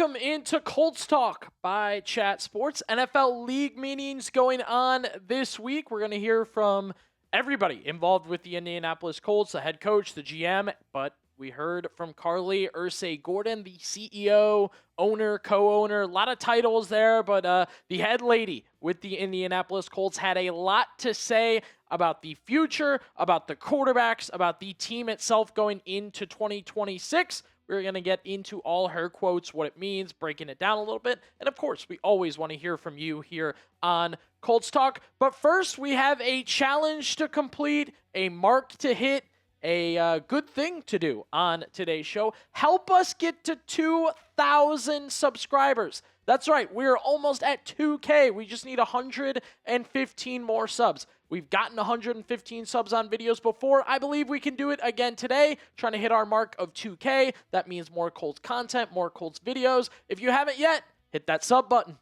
Welcome into Colts Talk by Chat Sports. NFL league meetings going on this week. We're going to hear from everybody involved with the Indianapolis Colts, the head coach, the GM, but we heard from Carlie Irsay-Gordon, the CEO, owner, co-owner, a lot of titles there, but the head lady with the Indianapolis Colts had a lot to say about the future, about the quarterbacks, about the team itself going into 2026. We're going to get into all her quotes, what it means, breaking it down a little bit. And of course, we always want to hear from you here on Colts Talk. But first, we have a challenge to complete, a mark to hit, a good thing to do on today's show. Help us get to 2,000 subscribers. That's right, we're almost at 2K. We just need 115 more subs. We've gotten 115 subs on videos before. I believe we can do it again today, trying to hit our mark of 2K. That means more Colts content, more Colts videos. If you haven't yet, hit that sub button.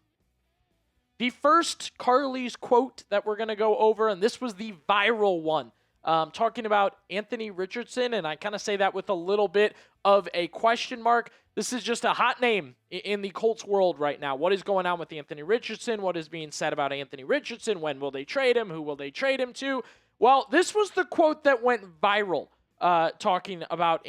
The first Carlie's quote that we're going to go over, and this was the viral one, talking about Anthony Richardson, and I kind of say that with a little bit of a question mark. This is just a hot name in the Colts world right now. What is going on with Anthony Richardson? What is being said about Anthony Richardson? When will they trade him? Who will they trade him to? Well, this was the quote that went viral talking about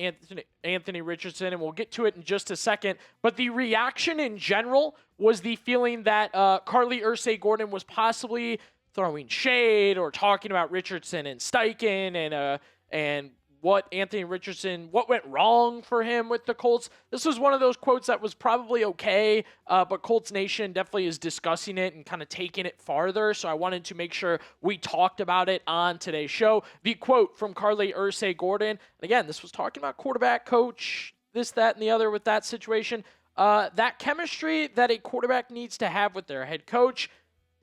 Anthony Richardson, and we'll get to it in just a second. But the reaction in general was the feeling that Carlie Irsay-Gordon was possibly throwing shade or talking about Richardson and Steichen and what went wrong for him with the Colts. This was one of those quotes that was probably okay, but Colts Nation definitely is discussing it and kind of taking it farther, so I wanted to make sure we talked about it on today's show. The quote from Carlie Irsay-Gordon, and again, this was talking about quarterback, coach, this, that, and the other with that situation. That chemistry that a quarterback needs to have with their head coach.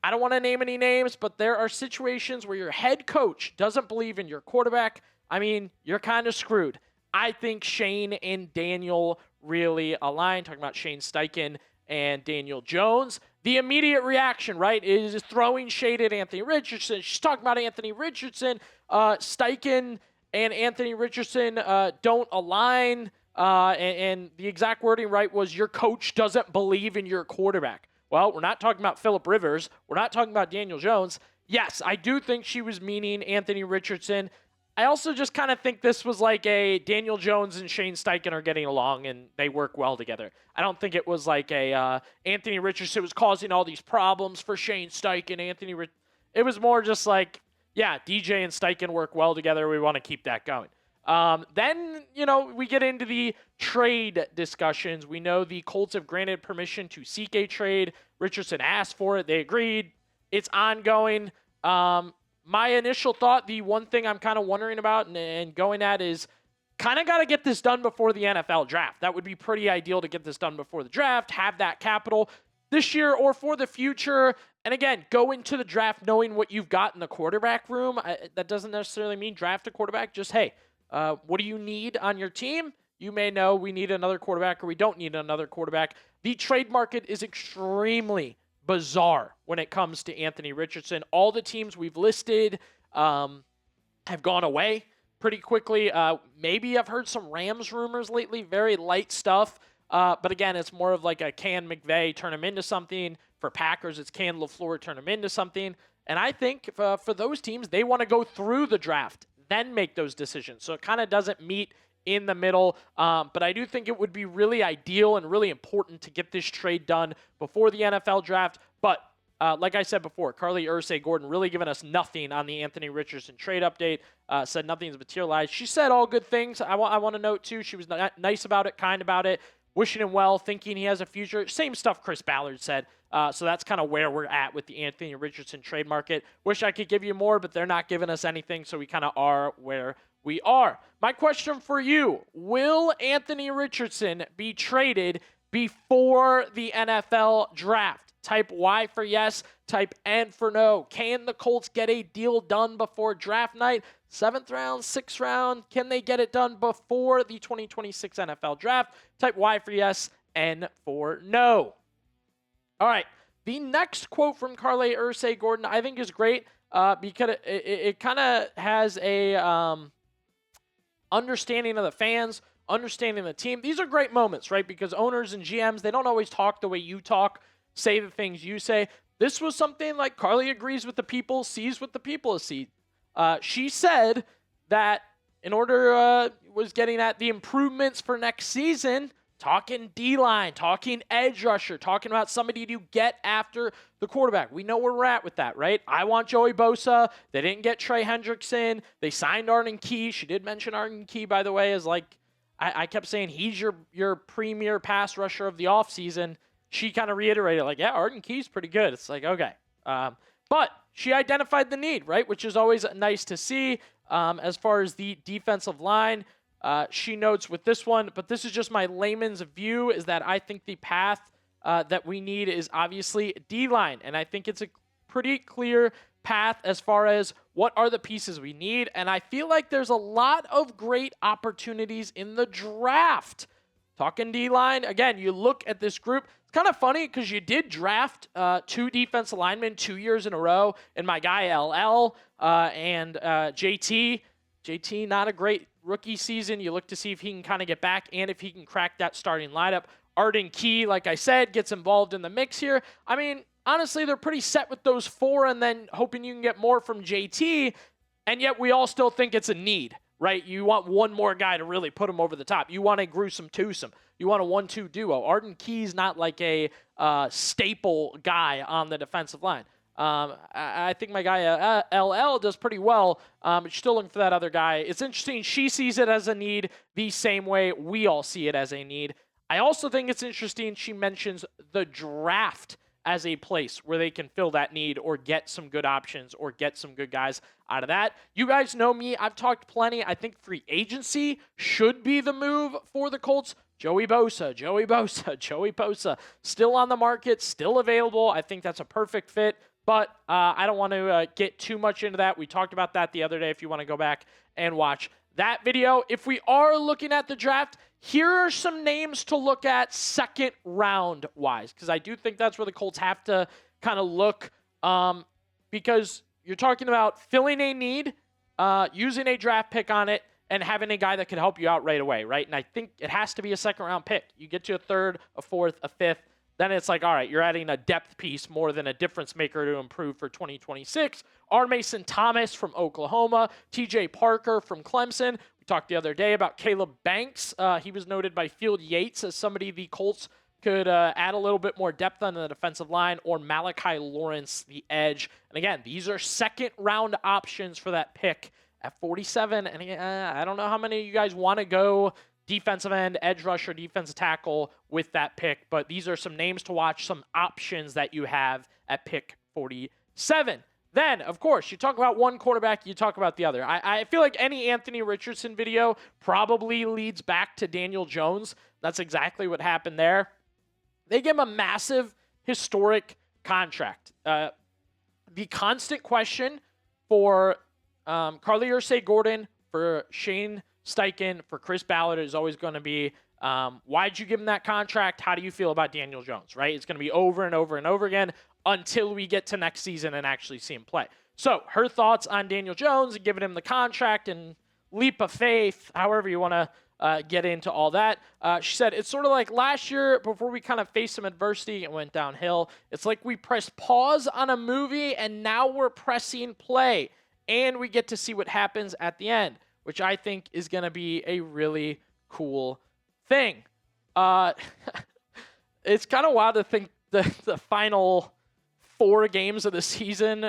I don't want to name any names, but there are situations where your head coach doesn't believe in your quarterback. I mean, you're kind of screwed. I think Shane and Daniel really align. Talking about Shane Steichen and Daniel Jones. The immediate reaction, right, is throwing shade at Anthony Richardson. She's talking about Anthony Richardson. Steichen and Anthony Richardson don't align. And the exact wording, right, was your coach doesn't believe in your quarterback. Well, we're not talking about Phillip Rivers. We're not talking about Daniel Jones. Yes, I do think she was meaning Anthony Richardson. I also just kind of think this was like a Daniel Jones and Shane Steichen are getting along and they work well together. I don't think it was like a Anthony Richardson was causing all these problems for Shane Steichen. It was more just like, yeah, DJ and Steichen work well together. We want to keep that going. Then, we get into the trade discussions. We know the Colts have granted permission to seek a trade. Richardson asked for it. They agreed. It's ongoing. My initial thought, the one thing I'm kind of wondering about and going at is kind of got to get this done before the NFL draft. That would be pretty ideal to get this done before the draft, have that capital this year or for the future. And again, go into the draft knowing what you've got in the quarterback room. That doesn't necessarily mean draft a quarterback. Just, hey, what do you need on your team? You may know we need another quarterback or we don't need another quarterback. The trade market is extremely bizarre when it comes to Anthony Richardson. All the teams we've listed have gone away pretty quickly. Maybe I've heard some Rams rumors lately, very light stuff. But again, it's more of like a can McVay turn him into something. For Packers, it's can LaFleur turn him into something. And I think for those teams, they want to go through the draft, then make those decisions. So it kind of doesn't meet in the middle. But I do think it would be really ideal and really important to get this trade done before the NFL draft. But like I said before, Carlie Irsay-Gordon really giving us nothing on the Anthony Richardson trade update, said nothing's materialized. She said all good things. I want to note, too, she was nice about it, kind about it, wishing him well, thinking he has a future. Same stuff Chris Ballard said. So that's kind of where we're at with the Anthony Richardson trade market. Wish I could give you more, but they're not giving us anything, so we kind of are where we are. My question for you, will Anthony Richardson be traded before the NFL draft? Type Y for yes, type N for no. Can the Colts get a deal done before draft night? 7th round, 6th round, can they get it done before the 2026 NFL draft? Type Y for yes, N for no. All right, the next quote from Carlie Irsay-Gordon I think is great because it kind of has a understanding of the fans, understanding the team. These are great moments, right? Because owners and GMs, they don't always talk the way you talk, say the things you say. This was something like Carlie agrees with the people, sees what the people see. She said that in order, was getting at the improvements for next season, talking D-line, talking edge rusher, talking about somebody to get after the quarterback. We know where we're at with that, right? I want Joey Bosa. They didn't get Trey Hendrickson. They signed Arden Key. She did mention Arden Key, by the way, as like, I kept saying he's your premier pass rusher of the offseason. She kind of reiterated, like, yeah, Arden Key's pretty good. It's like, okay. But she identified the need, right, which is always nice to see. As far as the defensive line, she notes with this one, but this is just my layman's view, is that I think the path that we need is obviously D-line. And I think it's a pretty clear path as far as what are the pieces we need. And I feel like there's a lot of great opportunities in the draft. Talking D-line, again, you look at this group. It's kind of funny because you did draft 2 defensive linemen 2 years in a row, and my guy LL and JT. JT, not a great rookie season. You look to see if he can kind of get back and if he can crack that starting lineup. Arden Key, like I said, gets involved in the mix here. I mean, honestly, they're pretty set with those 4 and then hoping you can get more from JT, and yet we all still think it's a need, right? You want one more guy to really put him over the top. You want a gruesome twosome. You want a 1-2 duo. Arden Key's not like a staple guy on the defensive line. I think my guy LL does pretty well, but still looking for that other guy. It's interesting. She sees it as a need the same way we all see it as a need. I also think it's interesting she mentions the draft as a place where they can fill that need or get some good options or get some good guys out of that. You guys know me. I've talked plenty. I think free agency should be the move for the Colts. Joey Bosa, still on the market, still available. I think that's a perfect fit. But I don't want to get too much into that. We talked about that the other day if you want to go back and watch that video. If we are looking at the draft, here are some names to look at second round wise, because I do think that's where the Colts have to kind of look, because you're talking about filling a need, using a draft pick on it, and having a guy that can help you out right away, right? And I think it has to be a second round pick. You get to a third, a fourth, a fifth. Then it's like, all right, you're adding a depth piece more than a difference maker to improve for 2026. R. Mason Thomas from Oklahoma, TJ Parker from Clemson. We talked the other day about Caleb Banks. He was noted by Field Yates as somebody the Colts could add a little bit more depth on the defensive line, or Malachi Lawrence, the edge. And again, these are second round options for that pick at 47. And I don't know how many of you guys want to go defensive end, edge rusher, defensive tackle with that pick, but these are some names to watch, some options that you have at pick 47. Then, of course, you talk about one quarterback, you talk about the other. I feel like any Anthony Richardson video probably leads back to Daniel Jones. That's exactly what happened there. They give him a massive, historic contract. The constant question for Carlie Irsay-Gordon, for Shane Steichen, for Chris Ballard is always going to be, why'd you give him that contract? How do you feel about Daniel Jones, right? It's going to be over and over and over again until we get to next season and actually see him play. So her thoughts on Daniel Jones and giving him the contract and leap of faith, however you want to get into all that. She said, it's sort of like last year before we kind of faced some adversity and went downhill. It's like we pressed pause on a movie and now we're pressing play and we get to see what happens at the end, which I think is going to be a really cool thing. It's kind of wild to think the final 4 games of the season,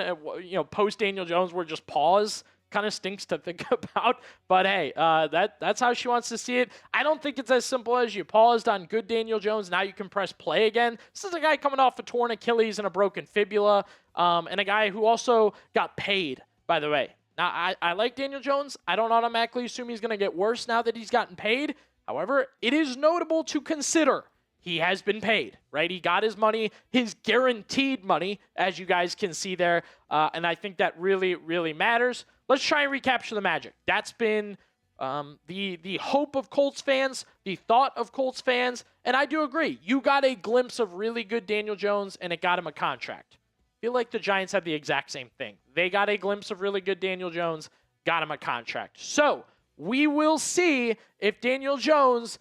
post Daniel Jones, were just pause. Kind of stinks to think about, but hey, that's how she wants to see it. I don't think it's as simple as you paused on good Daniel Jones, now you can press play again. This is a guy coming off a torn Achilles and a broken fibula, and a guy who also got paid, by the way. Now, I like Daniel Jones. I don't automatically assume he's going to get worse now that he's gotten paid. However, it is notable to consider he has been paid, right? He got his money, his guaranteed money, as you guys can see there, and I think that really, really matters. Let's try and recapture the magic. That's been the hope of Colts fans, the thought of Colts fans, and I do agree. You got a glimpse of really good Daniel Jones, and it got him a contract. I feel like the Giants had the exact same thing. They got a glimpse of really good Daniel Jones, got him a contract. So We will see if Daniel Jones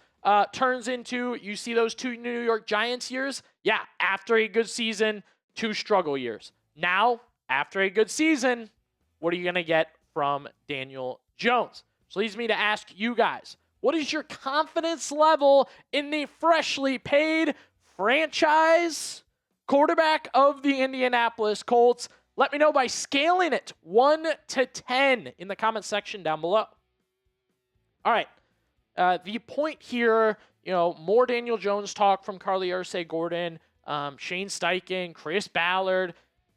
turns into, you see those 2 New York Giants years? Yeah, after a good season, 2 struggle years. Now, after a good season, what are you going to get from Daniel Jones? Which leads me to ask you guys, what is your confidence level in the freshly paid franchise quarterback of the Indianapolis Colts? Let me know by scaling it 1 to 10 in the comment section down below. All right. The point here, more Daniel Jones talk from Carlie Irsay-Gordon, Shane Steichen, Chris Ballard,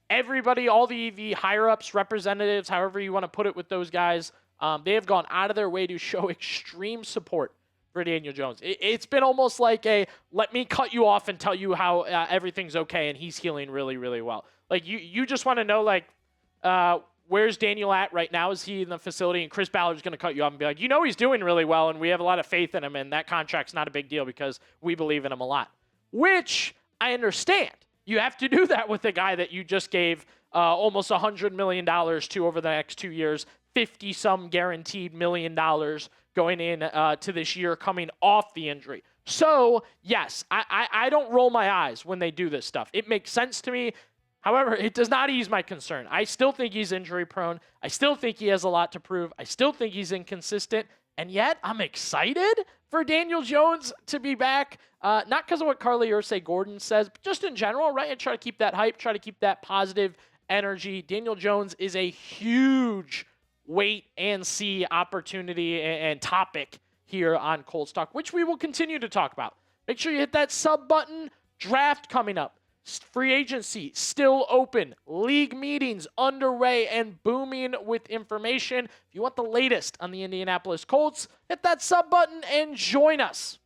everybody, all the higher-ups, representatives, however you want to put it with those guys, they have gone out of their way to show extreme support for Daniel Jones. It's been almost like let me cut you off and tell you how everything's okay and he's healing really, really well. Like, you just want to know, where's Daniel at right now? Is he in the facility? And Chris Ballard's going to cut you off and be like, he's doing really well, and we have a lot of faith in him, and that contract's not a big deal because we believe in him a lot. Which I understand. You have to do that with a guy that you just gave almost $100 million to over the next 2 years, 50-some guaranteed $1 million going in to this year coming off the injury. So, yes, I don't roll my eyes when they do this stuff. It makes sense to me. However, it does not ease my concern. I still think he's injury prone. I still think he has a lot to prove. I still think he's inconsistent. And yet, I'm excited for Daniel Jones to be back. Not because of what Carlie Irsay-Gordon says, but just in general, right? I try to keep that hype, try to keep that positive energy. Daniel Jones is a huge wait and see opportunity and topic here on Colts Talk, which we will continue to talk about. Make sure you hit that sub button. Draft coming up. Free agency still open. League meetings underway and booming with information. If you want the latest on the Indianapolis Colts, hit that sub button and join us.